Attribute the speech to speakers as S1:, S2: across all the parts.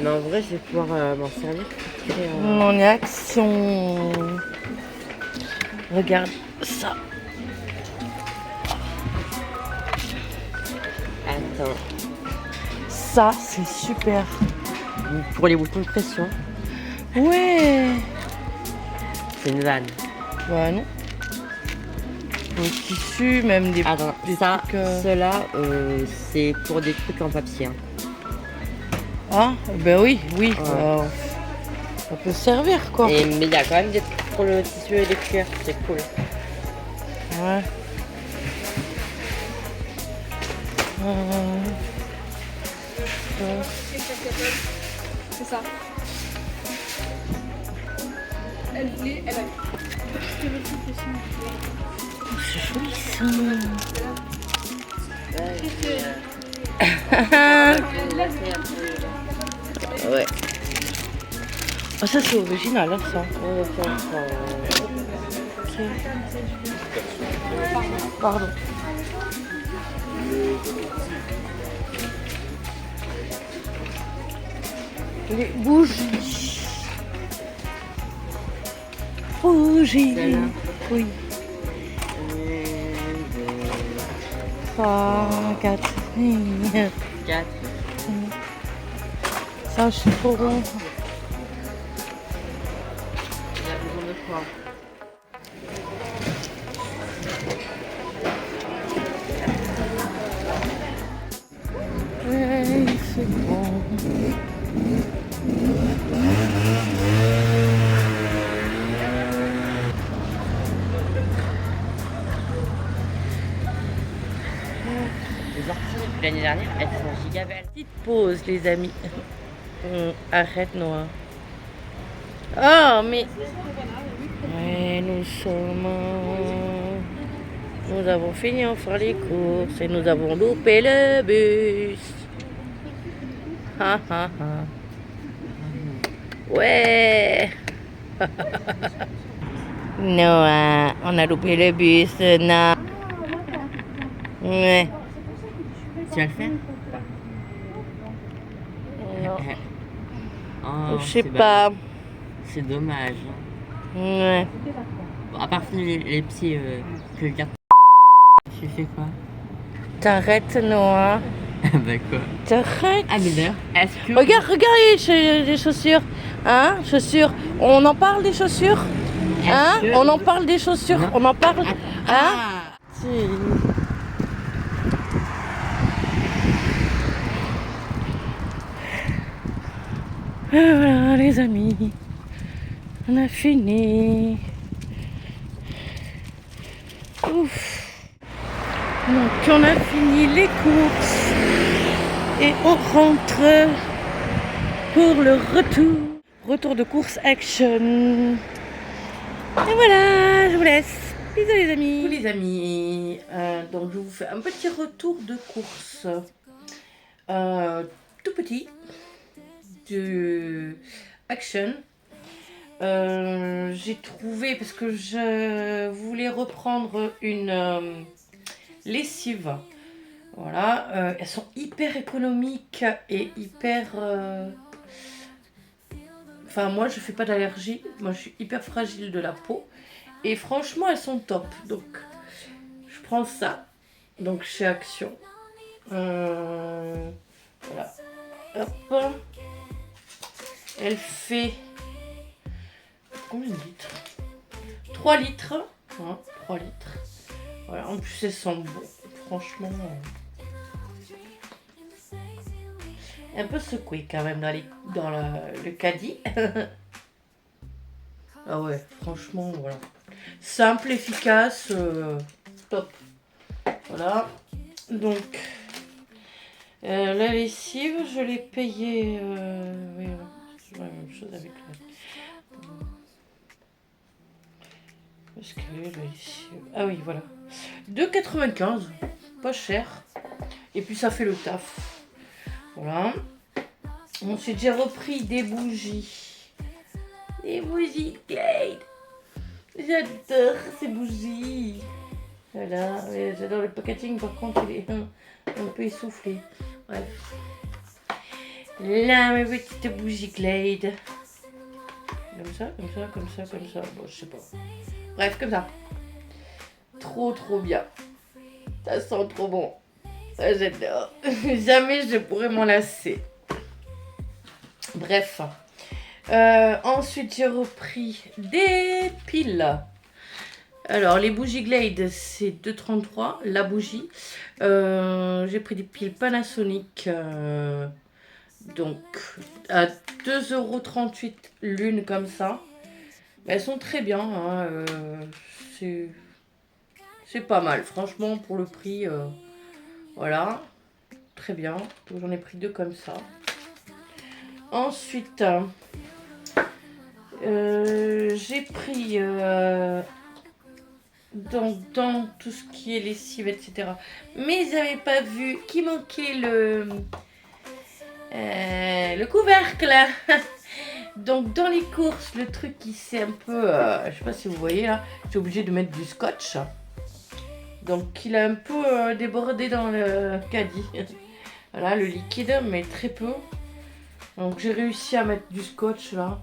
S1: Mais en vrai, je vais pouvoir m'en servir.
S2: On est Action. Regarde ça.
S1: Attends.
S2: Ça, c'est super.
S1: Pour les boutons de pression,
S2: Ouais.
S1: c'est une vanne.
S2: Bah non. Au tissu, même des
S1: Attends,
S2: des
S1: ça,
S2: trucs,
S1: cela, c'est pour des trucs en papier. Hein.
S2: Ah, ben oui, oui.
S1: Ouais.
S2: Ça peut servir, quoi.
S1: Mais il y a quand même des trucs pour le tissu et les cuirs, c'est cool.
S2: Ouais.
S3: C'est ça. Elle voulait, elle a.
S2: C'est joli ça. Ouais. Oh, ça c'est original, hein, ça. Ok. Pardon. Les bougies. Bougies.
S1: Celle-là.
S2: Oui. 3, 4.
S1: 4.
S2: Ça, je suis trop bon.
S1: Il y a besoin de quoi?
S2: Ouais, c'est bon.
S1: Les orties depuis l'année dernière, elles sont giga belles.
S2: Petite pause, les amis. Arrête, Noah. Oh, mais... Ouais, nous avons fini en faire les courses et nous avons loupé le bus. Ha ha ha. Ouais. Noah, on a loupé le bus, non. Ouais.
S1: Tu vas le faire?
S2: Non.
S1: Oh,
S2: Je sais
S1: c'est
S2: pas.
S1: C'est dommage.
S2: Ouais.
S1: Bon, à part les petits que je garde. Tu fais quoi?
S2: T'arrêtes, Noah.
S1: Bah quoi?
S2: T'arrêtes.
S1: Ah mais d'ailleurs, est-ce que...
S2: Regarde les chaussures. Hein, chaussures. On en parle des chaussures? Hein?
S1: que-
S2: On en parle des chaussures?
S1: Non.
S2: On en parle? Hein?
S1: Ah.
S2: Si. Et voilà, les amis. On a fini. Ouf. Donc on a fini les courses et on rentre pour le retour. Retour de course Action. Et voilà, je vous laisse. Bisous les amis. Coucou les amis. Donc je vous fais un petit retour de course. Tout petit. De Action. J'ai trouvé, parce que je voulais reprendre une lessive. Voilà, elles sont hyper économiques et hyper... Enfin, moi, je fais pas d'allergie. Moi, je suis hyper fragile de la peau. Et franchement, elles sont top. Donc, je prends ça. Donc, chez Action. Voilà. Hop. Elle fait... Combien de litres? 3 litres. Hein, 3 litres. Voilà, en plus, elles sont bon. Franchement... un peu secoué quand même dans le caddie. Ah ouais, franchement, voilà. Simple, efficace, top. Voilà. Donc, la lessive, je l'ai payée... oui, c'est la même chose avec la... Parce que la lessive... Ah oui, voilà. 2,95, pas cher. Et puis ça fait le taf. Voilà. On s'est déjà repris des bougies. Des bougies Glade. J'adore ces bougies. Voilà. J'adore le packaging, par contre il est un peu essoufflé. Bref. Là, mes petites bougies Glade. Comme ça, comme ça, comme ça, comme ça. Bon, je sais pas. Bref, comme ça. Trop, trop bien. Ça sent trop bon. Ça, j'adore. Jamais je pourrais m'en lasser. Bref. Ensuite, j'ai repris des piles. Alors, les bougies Glade, c'est 2,33 la bougie. J'ai pris des piles Panasonic. Donc, à 2,38 € l'une comme ça. Elles sont très bien. Hein, c'est pas mal. Franchement, pour le prix, voilà. Très bien. Donc, j'en ai pris 2 comme ça. Ensuite, j'ai pris donc, dans tout ce qui est lessive, etc. Mais j'avais pas vu qu'il manquait le couvercle. Donc dans les courses, le truc qui s'est un peu, je sais pas si vous voyez là, j'ai obligé de mettre du scotch. Donc il a un peu débordé dans le caddie. Voilà le liquide, mais très peu. Donc j'ai réussi à mettre du scotch là.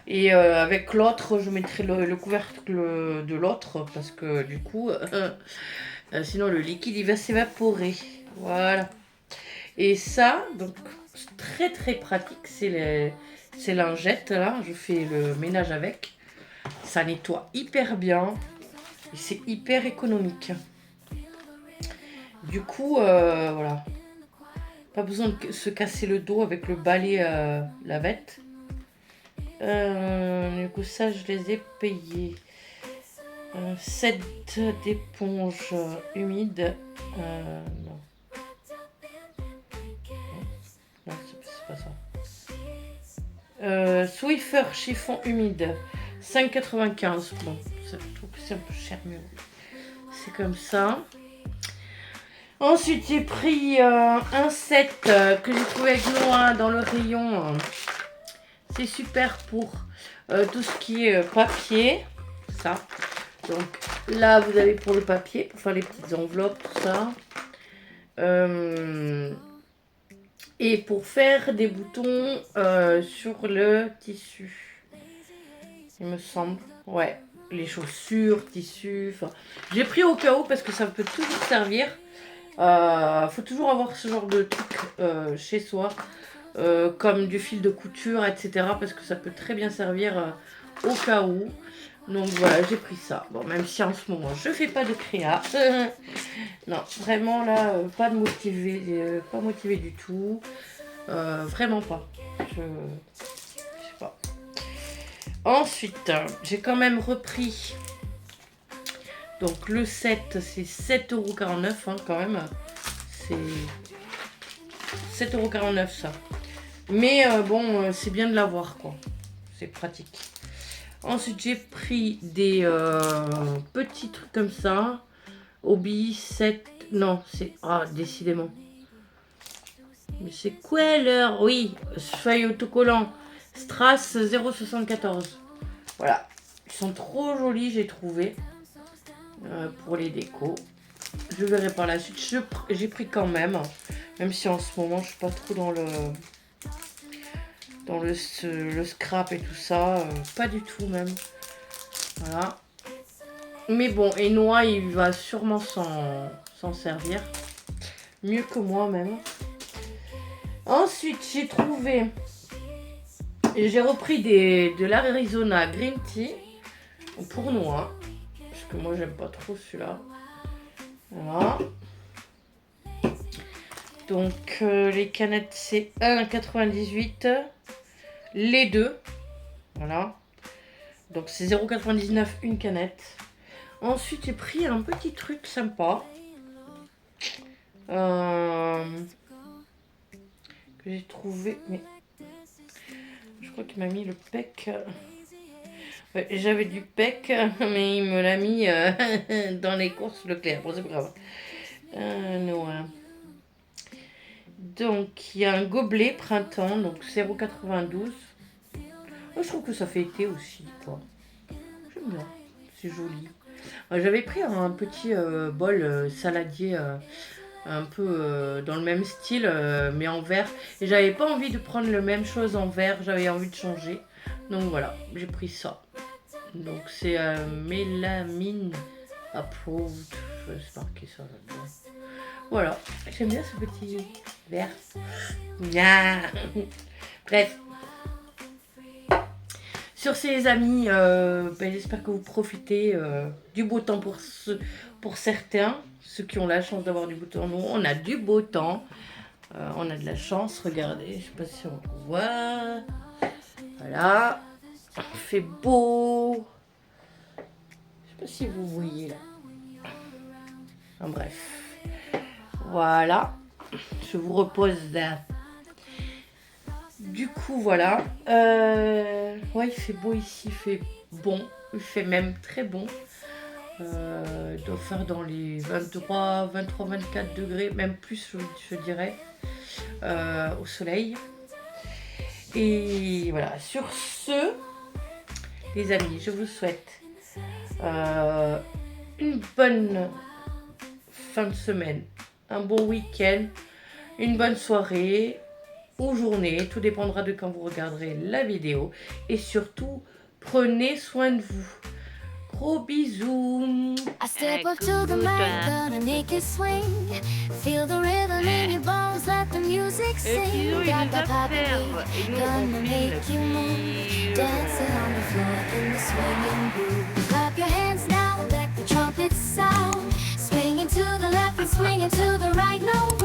S2: Et avec l'autre, je mettrai le couvercle de l'autre parce que du coup, sinon le liquide il va s'évaporer. Voilà. Et ça, donc très très pratique, c'est lingettes là, je fais le ménage avec. Ça nettoie hyper bien et c'est hyper économique. Du coup, voilà. Pas besoin de se casser le dos avec le balai lavette. Du coup, ça, je les ai payés. 7 d'éponges humides. Non. Non, c'est pas ça. Swiffer chiffon humide. 5,95. Bon, je trouve que c'est un peu cher, mais c'est comme ça. Ensuite, j'ai pris un set que j'ai trouvé avec Noah dans le rayon. C'est super pour tout ce qui est papier. Ça. Donc là, vous avez pour le papier, pour faire les petites enveloppes, tout ça. Et pour faire des boutons sur le tissu. Il me semble. Ouais. Les chaussures, tissu. J'ai pris au cas où parce que ça peut toujours servir. Faut toujours avoir ce genre de truc chez soi. Comme du fil de couture, etc. Parce que ça peut très bien servir au cas où. Donc voilà, j'ai pris ça. Bon, même si en ce moment, je fais pas de créa. Non, vraiment là, pas motivé du tout. Vraiment pas. Je sais pas. Ensuite, j'ai quand même repris. Donc le set, c'est 7,49 € hein, quand même. C'est 7,49 € ça. Mais bon, c'est bien de l'avoir quoi. C'est pratique. Ensuite, j'ai pris des petits trucs comme ça. Obi 7. Non, c'est. Ah, décidément. Mais c'est quoi l'heure? Oui, feuille autocollant. Strass 0,74. Voilà. Ils sont trop jolis, j'ai trouvé. Pour les décos. Je verrai par la suite. J'ai pris quand même. Même si en ce moment, je suis pas trop dans le scrap et tout ça. Pas du tout même. Voilà. Mais bon, et Noah, il va sûrement s'en servir. Mieux que moi même. Ensuite, j'ai repris de l'Arizona Green Tea pour Noah. Parce que moi, j'aime pas trop celui-là. Voilà. Donc, les canettes, c'est 1,98. Les deux. Voilà. Donc, c'est 0,99 une canette. Ensuite, j'ai pris un petit truc sympa. Que j'ai trouvé. Mais je crois qu'il m'a mis le PEC. Ouais, j'avais du PEC, mais il me l'a mis dans les courses Leclerc. Bon, c'est pas grave. Non. Donc, il y a un gobelet printemps, donc 0,92. Je trouve que ça fait été aussi, quoi. J'aime bien. C'est joli. J'avais pris un petit bol saladier un peu dans le même style, mais en vert. Et j'avais pas envie de prendre la même chose en vert, j'avais envie de changer. Donc voilà, j'ai pris ça. Donc c'est mélamine approved, je sais pas qui ça là-dedans. Voilà, j'aime bien ce petit vert. Nya. Bref. Sur ces les amis, j'espère que vous profitez du beau temps pour certains, ceux qui ont la chance d'avoir du beau temps. Nous, on a du beau temps, on a de la chance. Regardez, je sais pas si on voit. Voilà, il fait beau. Je sais pas si vous voyez là. Enfin, bref, voilà. Je vous repose là. Du coup, voilà. Ouais, il fait beau ici, il fait bon. Il fait même très bon. Il doit faire dans les 23, 24 degrés, même plus, je dirais, au soleil. Et voilà, sur ce, les amis, je vous souhaite une bonne fin de semaine, un bon week-end, une bonne soirée ou journée, tout dépendra de quand vous regarderez la vidéo. Et surtout, prenez soin de vous. Gros bisous.
S4: I step up to the mic, gonna make it swing. Feel the rhythm in your bones, let the music sing. Got that pop beat, gonna make you move. Dancing on the floor in the swinging groove. Clap your hands now, let the trumpets sound. Swinging to the left and swinging to the right, no